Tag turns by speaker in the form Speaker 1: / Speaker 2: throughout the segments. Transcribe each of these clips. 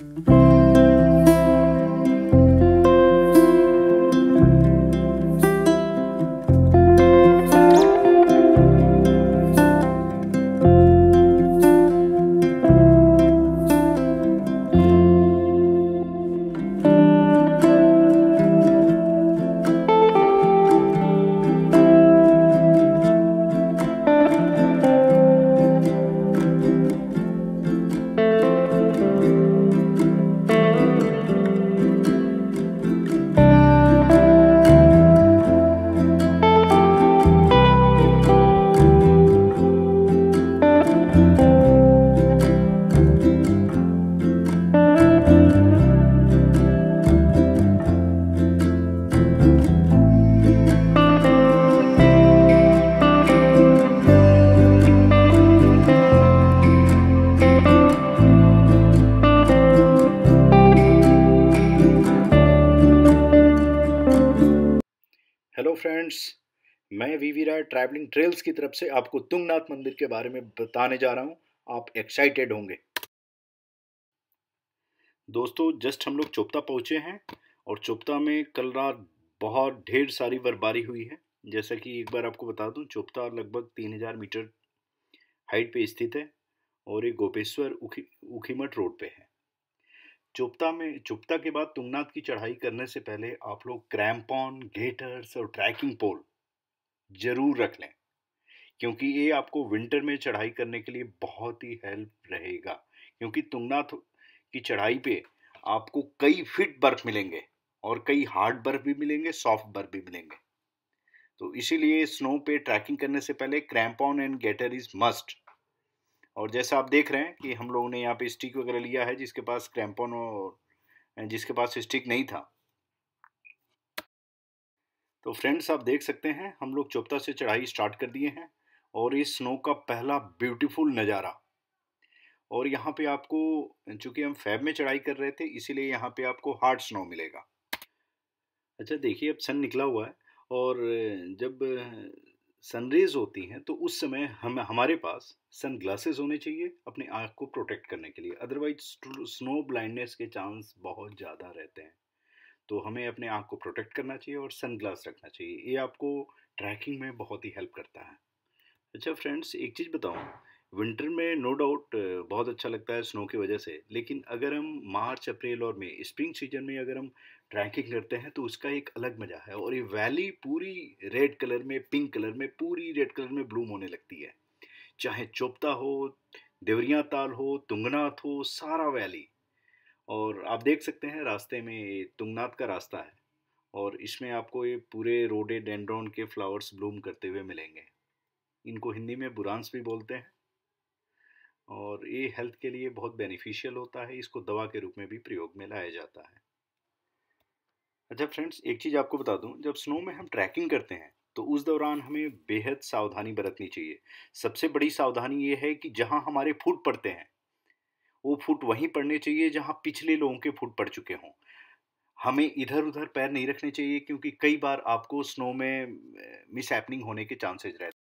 Speaker 1: Hello friends, मैं वीवी राय travelling trails की तरफ से आपको तुंगनाथ मंदिर के बारे में बताने जा रहा हूँ। आप एक्साइटेड होंगे। दोस्तों, जस्ट हम लोग चोपता पहुँचे हैं और चोपता में कल रात बहुत ढेर सारी बर्फबारी हुई है। जैसा कि एक बार आपको बता दूं, चोपता लगभग 3000 मीटर हाइट पे स्थित है और ये गोपेश्वर ऊखीमठ रोड पे है। चोपता के बाद तुंगनाथ की चढ़ाई करने से पहले आप लोग क्रैम्पॉन, गेटर्स और ट्रैकिंग पोल जरूर रख लें, क्योंकि ये आपको विंटर में चढ़ाई करने के लिए बहुत ही हेल्प रहेगा। क्योंकि तुंगनाथ की चढ़ाई पे आपको कई फीट बर्फ मिलेंगे और कई हार्ड बर्फ भी मिलेंगे, सॉफ्ट बर्फ भी मिलेंगे। तो इसीलिए स्नो पे ट्रैकिंग करने से पहले क्रैम्पॉन एंड गेटर इज मस्ट। और जैसा आप देख रहे हैं कि हम लोगों ने यहाँ पे स्टिक वगैरह लिया है, जिसके पास क्रैम्पॉन और जिसके पास स्टिक नहीं था। तो फ्रेंड्स, आप देख सकते हैं हम लोग चोपता से चढ़ाई स्टार्ट कर दिए हैं और इस स्नो का पहला ब्यूटीफुल नज़ारा। और यहाँ पे आपको, चूंकि हम फैब में चढ़ाई कर रहे थे, इसीलिए यहाँ पे आपको हार्ड स्नो मिलेगा। अच्छा देखिए, अब सन निकला हुआ है और जब सनरेज होती हैं तो उस समय हमारे पास सन ग्लासेस होने चाहिए अपनी आँख को प्रोटेक्ट करने के लिए। अदरवाइज स्नो ब्लाइंडनेस के चांस बहुत ज़्यादा रहते हैं। तो हमें अपने आँख को प्रोटेक्ट करना चाहिए और सन ग्लास रखना चाहिए। ये आपको ट्रैकिंग में बहुत ही हेल्प करता है। अच्छा फ्रेंड्स, एक चीज़ बताऊँ, विंटर में नो डाउट बहुत अच्छा लगता है स्नो की वजह से, लेकिन अगर हम मार्च, अप्रैल और मई, स्प्रिंग सीजन में अगर हम ट्रैकिंग करते हैं तो उसका एक अलग मज़ा है। और ये वैली पूरी रेड कलर में, पिंक कलर में, पूरी रेड कलर में ब्लूम होने लगती है। चाहे चोपता हो, देवरिया ताल हो, तुंगनाथ हो, सारा वैली। और आप देख सकते हैं रास्ते में ये तुंगनाथ का रास्ता है और इसमें आपको ये पूरे रोडेडेंड्रॉन के फ्लावर्स ब्लूम करते हुए मिलेंगे। इनको हिंदी में बुरांस भी बोलते हैं और ये हेल्थ के लिए बहुत बेनिफिशियल होता है। इसको दवा के रूप में भी प्रयोग में लाया जाता है। अच्छा फ्रेंड्स, एक चीज़ आपको बता दूं, जब स्नो में हम ट्रैकिंग करते हैं तो उस दौरान हमें बेहद सावधानी बरतनी चाहिए। सबसे बड़ी सावधानी ये है कि जहां हमारे फुट पड़ते हैं वो फुट वहीं पड़ने चाहिए जहां पिछले लोगों के फुट पड़ चुके हों। हमें इधर उधर पैर नहीं रखने चाहिए, क्योंकि कई बार आपको स्नो में मिस हैपनिंग होने के चांसेस रहते हैं।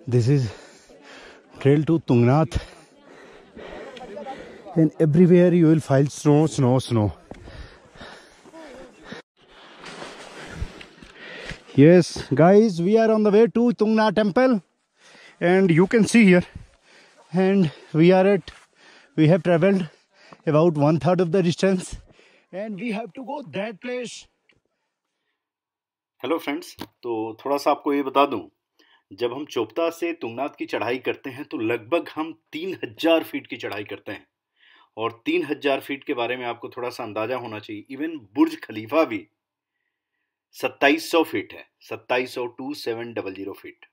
Speaker 2: This is trail to Tungnath, and everywhere you will find snow, snow, snow. Yes, guys, we are on the way to Tungnath temple, and you can see here, and we have traveled about 1/3 of the distance, and we have to go that place.
Speaker 1: Hello friends, तो थोड़ा सा आपको ये बता दूं, जब हम चोपता से तुंगनाथ की चढ़ाई करते हैं तो लगभग हम 3000 फीट की चढ़ाई करते हैं। और 3000 फीट के बारे में आपको थोड़ा सा अंदाजा होना चाहिए। इवन बुर्ज खलीफा भी 2700 फीट है, 2700 फीट।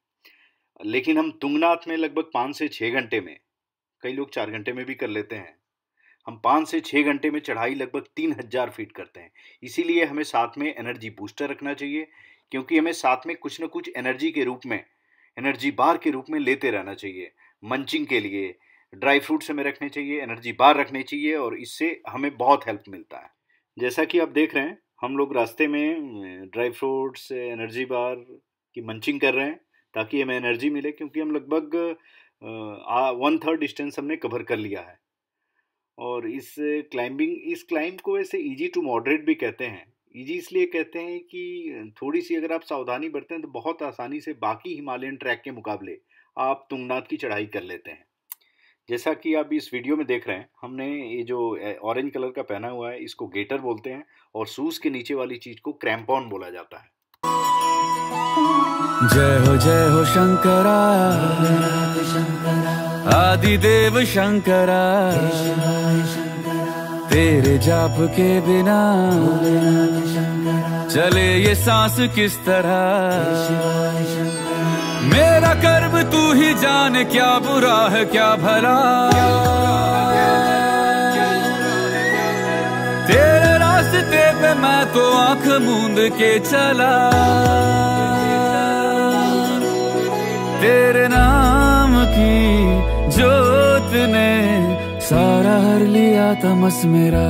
Speaker 1: लेकिन हम तुंगनाथ में लगभग 5 से 6 घंटे में, कई लोग 4 घंटे में भी कर लेते हैं, हम 5 से 6 घंटे में चढ़ाई लगभग 3000 फीट करते हैं। इसीलिए हमें साथ में एनर्जी बूस्टर रखना चाहिए, क्योंकि हमें साथ में कुछ ना कुछ एनर्जी के रूप में, एनर्जी बार के रूप में लेते रहना चाहिए। मंचिंग के लिए ड्राई फ्रूट्स हमें रखने चाहिए, एनर्जी बार रखने चाहिए, और इससे हमें बहुत हेल्प मिलता है। जैसा कि आप देख रहे हैं, हम लोग रास्ते में ड्राई फ्रूट्स, एनर्जी बार की मंचिंग कर रहे हैं, ताकि हमें एनर्जी मिले, क्योंकि हम लगभग 1/3 डिस्टेंस हमने कवर कर लिया है। और इस क्लाइंब को वैसे इजी टू मॉडरेट भी कहते हैं। इजी इसलिए कहते हैं कि थोड़ी सी अगर आप सावधानी बरतें तो बहुत आसानी से बाकी हिमालयन ट्रैक के मुकाबले आप तुंगनाथ की चढ़ाई कर लेते हैं। जैसा कि आप इस वीडियो में देख रहे हैं, हमने ये जो ऑरेंज कलर का पहना हुआ है इसको गेटर बोलते हैं, और शूज के नीचे वाली चीज को क्रैम्पॉन बोला जाता है।
Speaker 3: जय हो शंकरा, आदिदेव शंकरा, तेरे जाप के बिना चले ये सांस किस तरह। मेरा कर्म तू ही जाने, क्या बुरा है क्या भला, तेरे रास्ते पे मैं तो आंख मूंद के चला। तेरे नाम की जोत ने सारा हर लिया तमस मेरा।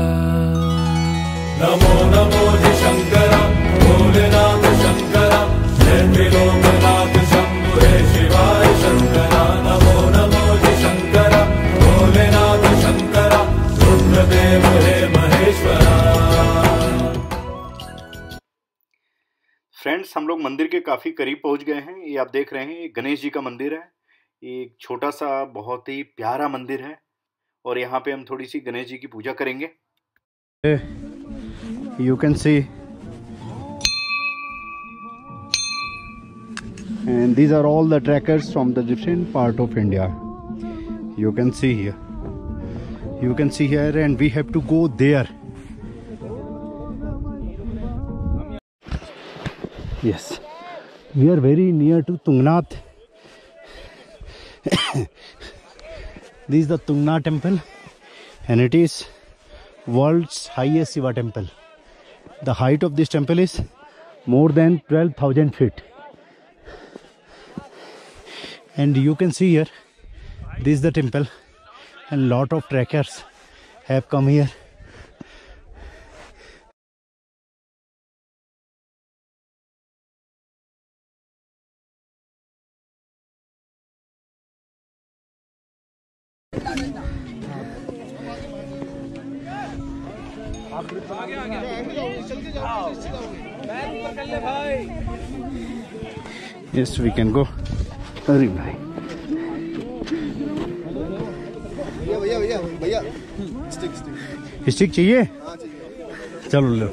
Speaker 3: नमो नमो जी शंकरा, भोलेनाथ शंकरा, जय त्रिलोकनाथ शंभु हे शिवाय शंकरा। नमो नमो जी शंकरा, भोलेनाथ शंकरा, रुद्रदेव हे महेश्वरा।
Speaker 1: फ्रेंड्स, हम लोग मंदिर के काफ़ी करीब पहुंच गए हैं। ये आप देख रहे हैं, ये गणेश जी का मंदिर है। ये एक छोटा सा बहुत ही प्यारा मंदिर है, और यहाँ पे हम थोड़ी सी गणेश जी की पूजा करेंगे।
Speaker 2: You can see, and these are all the trekkers from the different part of India. You can see here. You can see here, and we have to go there. Yes, we are very near to Tungnath. This is the Tungnath temple, and it is world's highest Shiva temple. The height of this temple is more than 12,000 feet. And you can see here, this is the temple, and lot of trekkers have come here. Yes, we can go. अरे भाई,
Speaker 4: भैया
Speaker 2: stick चाहिए? चलो लो।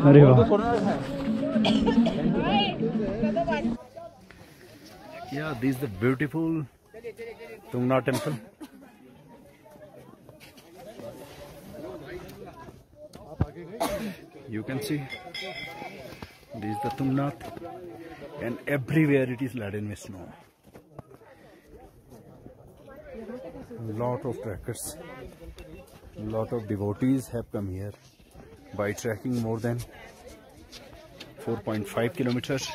Speaker 2: अरे वाह, yeah, this is the beautiful Tungnath temple. You can see, this is the Tungnath, and everywhere it is laden with snow. Lot of trekkers, lot of devotees have come here by trekking more than 4.5 kilometers.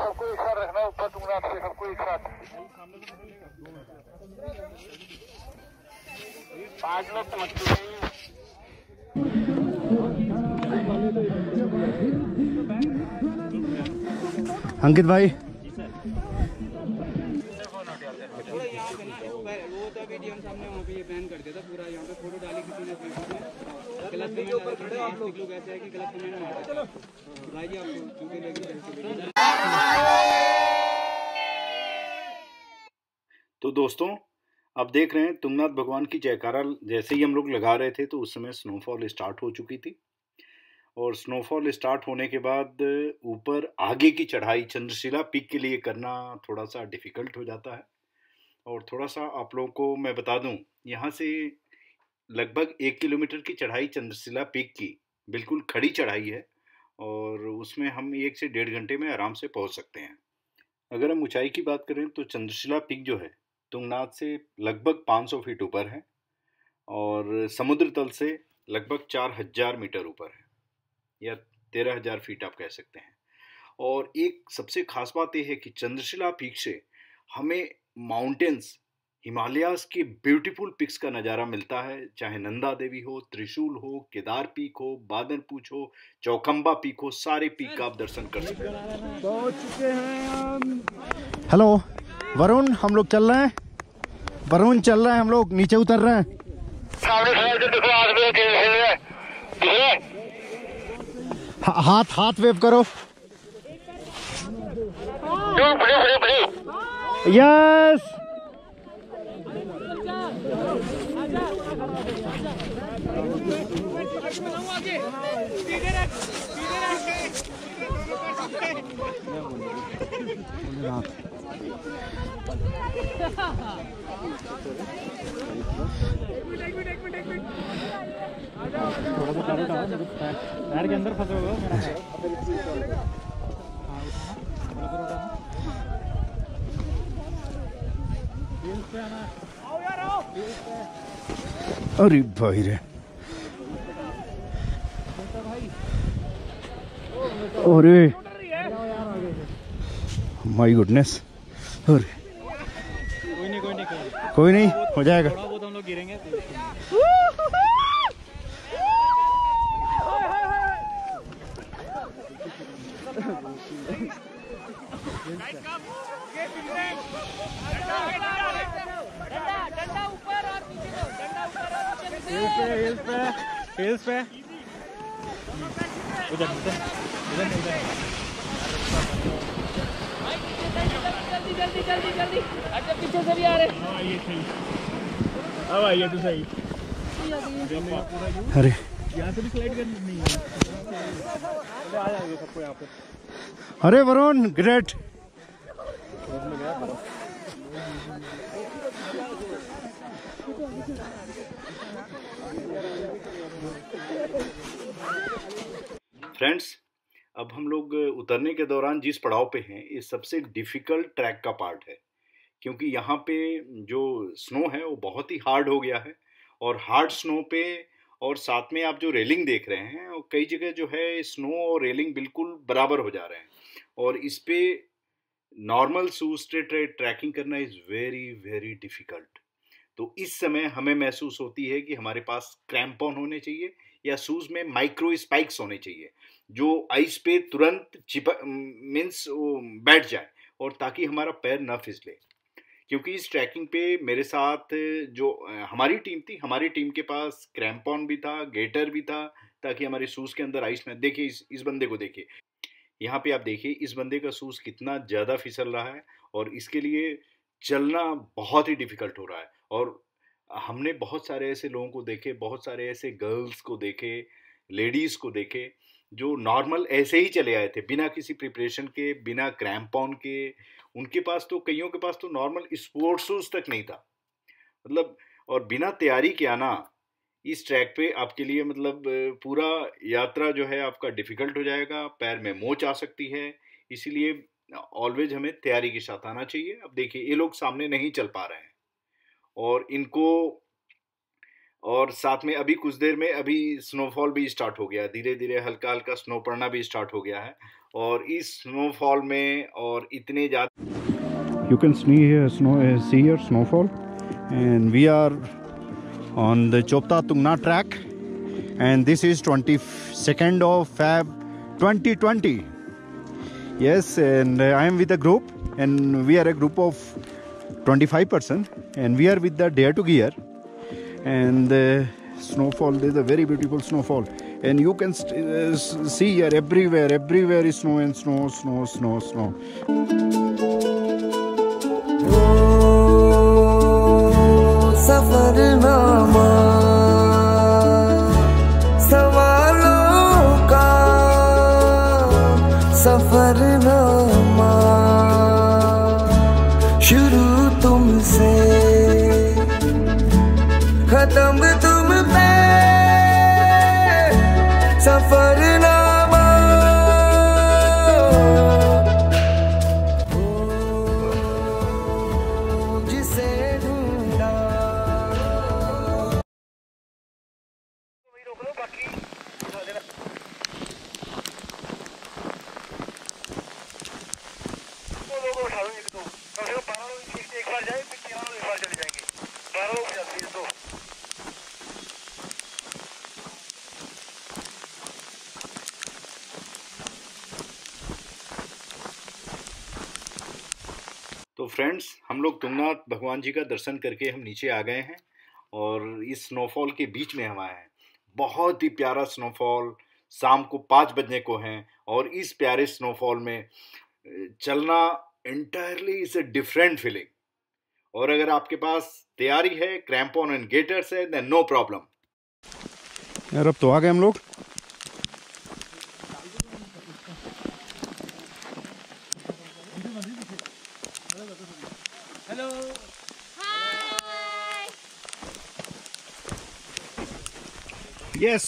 Speaker 4: सबको एक साथ रखना, ऊपर तुंगनाथ से सबको एक साथ 5 लोग पहुंच चुके हैं।
Speaker 2: अंकित भाई,
Speaker 1: तो दोस्तों, अब देख रहे हैं तुंगनाथ भगवान की जयकारा जैसे ही हम लोग लगा रहे थे तो उस समय स्नोफॉल स्टार्ट हो चुकी थी। और स्नोफॉल स्टार्ट होने के बाद ऊपर आगे की चढ़ाई चंद्रशिला पीक के लिए करना थोड़ा सा डिफ़िकल्ट हो जाता है। और थोड़ा सा आप लोगों को मैं बता दूं, यहाँ से लगभग 1 किलोमीटर की चढ़ाई चंद्रशिला पीक की बिल्कुल खड़ी चढ़ाई है, और उसमें हम 1 से 1.5 घंटे में आराम से पहुँच सकते हैं। अगर हम ऊंचाई की बात करें तो चंद्रशिला पीक जो है तुंगनाथ से लगभग 500 फीट ऊपर है, और समुद्र तल से लगभग 4000 मीटर ऊपर है, या 13,000 फीट आप कह सकते हैं। और एक सबसे खास बात यह है कि चंद्रशिला पीक से हमें माउंटेन्स, हिमालयाज के ब्यूटीफुल पिक्स का नज़ारा मिलता है, चाहे नंदा देवी हो, त्रिशूल हो, केदार पीक हो, बादरपूछ हो, चौखंबा पीक हो, सारे पीक का आप दर्शन कर सकते हैं।
Speaker 2: पहुंच चुके हैं हम। हेलो वरुण, हम लोग चल रहे हैं, वरुण चल रहे हैं, हम लोग नीचे उतर रहे हैं। हाथ हाथ वेव करो। यस
Speaker 5: पैर के अंदर फंसे हुए
Speaker 2: अरे भाई रे, अरे माय गुडनेस, अरे कोई नहीं हो जाएगा।
Speaker 5: बहुत हम लोग गिरेंगे। हिल्स पे उधर जल्दी अच्छा पीछे से भी आ रहे। ये सही, अब आइए तो सही।
Speaker 2: अरे
Speaker 5: यहाँ से भी स्लाइड करनी है, आ जाएंगे सबको यहाँ पे।
Speaker 2: अरे वरुण ग्रेट।
Speaker 1: फ्रेंड्स, अब हम लोग उतरने के दौरान जिस पड़ाव पे हैं, ये सबसे डिफ़िकल्ट ट्रैक का पार्ट है, क्योंकि यहाँ पे जो स्नो है वो बहुत ही हार्ड हो गया है। और हार्ड स्नो पे और साथ में आप जो रेलिंग देख रहे हैं, और कई जगह जो है स्नो और रेलिंग बिल्कुल बराबर हो जा रहे हैं, और इस पे नॉर्मल शूज से ट्रैकिंग करना इज़ वेरी वेरी डिफ़िकल्ट। तो इस समय हमें महसूस होती है कि हमारे पास क्रैम्पॉन होने चाहिए या शूज में माइक्रो स्पाइक्स होने चाहिए जो आइस पे तुरंत मीन्स बैठ जाए, और ताकि हमारा पैर न फिसले। क्योंकि इस ट्रैकिंग पे मेरे साथ जो हमारी टीम थी, हमारी टीम के पास क्रैम्पॉन भी था, गेटर भी था, ताकि हमारे शूज़ के अंदर आइस में। देखिए इस बंदे को देखिए, यहाँ पे आप देखिए इस बंदे का शूज़ कितना ज़्यादा फिसल रहा है, और इसके लिए चलना बहुत ही डिफ़िकल्ट हो रहा है। और हमने बहुत सारे ऐसे लोगों को देखे, बहुत सारे ऐसे गर्ल्स को देखे, लेडीज़ को देखे, जो नॉर्मल ऐसे ही चले आए थे बिना किसी प्रिपरेशन के, बिना क्रैम्पॉन के। उनके पास तो, कईयों के पास तो नॉर्मल स्पोर्ट्स शूज़ तक नहीं था, मतलब, और बिना तैयारी के आना इस ट्रैक पे आपके लिए मतलब पूरा यात्रा जो है आपका डिफ़िकल्ट हो जाएगा, पैर में मोच आ सकती है। इसीलिए ऑलवेज हमें तैयारी के साथ आना चाहिए। अब देखिए ये लोग सामने नहीं चल पा रहे हैं, और इनको, और साथ में अभी कुछ देर में अभी स्नोफॉल भी स्टार्ट हो गया, धीरे धीरे हल्का हल्का स्नो पड़ना भी स्टार्ट हो गया है। और इस स्नोफॉल में और इतने ज़्यादा,
Speaker 2: you can see here snowfall, and we are on the Chopta Tungna track, and this is 22nd of Feb 2020. Yes, and I am with a group, and we are a group of 25%, and we are with the Dare to Gear, and the snowfall, there is a very beautiful snowfall, and you can see here everywhere is snow and snow.
Speaker 6: Safarnama सवालों का सफरनामा, शुरू तुमसे खत्म तुम पे, सफरनामा। जिसे ढूंढा
Speaker 1: तो फ्रेंड्स, हम लोग तुंगनाथ भगवान जी का दर्शन करके हम नीचे आ गए हैं और इस स्नोफॉल के बीच में हम आए हैं। बहुत ही प्यारा स्नोफॉल शाम को 5 बजने को है और इस प्यारे स्नोफॉल में चलना entirely is a different feeling. और अगर आपके पास तैयारी है, क्रैम्पॉन एंड गेटर्स है, देन नो प्रॉब्लम।
Speaker 2: यार अब तो आ गए हम लोग।
Speaker 5: हेलो,
Speaker 1: यस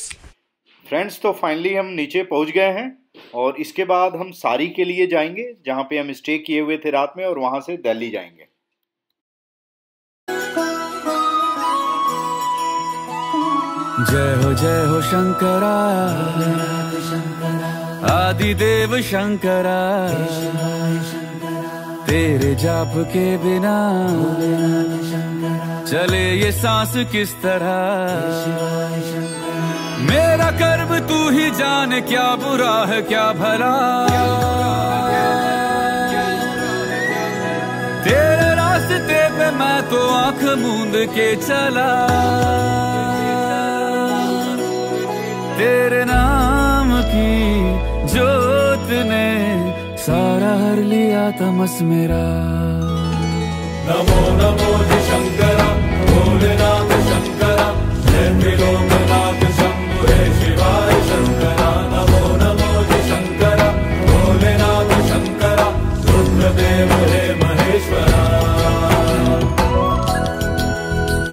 Speaker 1: फ्रेंड्स, तो फाइनली हम नीचे पहुंच गए हैं और इसके बाद हम सारी के लिए जाएंगे, जहां पे हम स्टे किए हुए थे रात में, और वहां से दिल्ली जाएंगे।
Speaker 3: जय हो शंकरा, आदिदेव शंकरा, तेरे जाप के बिना चले ये सांस किस तरह। मेरा कर्म तू ही जाने, क्या बुरा है क्या भला। तेरे रास्ते पे मैं तो आंख मूंद के चला, तेरे नाम की जोत ने सारा हर लिया तमस मेरा। नमो नमो जी शंकरा, भोलेनाथ शंकरा, जय त्रिलोकनाथ शंभु हे शिवाय शंकरा। नमो नमो जी शंकरा, भोलेनाथ शंकरा, रुद्रदेव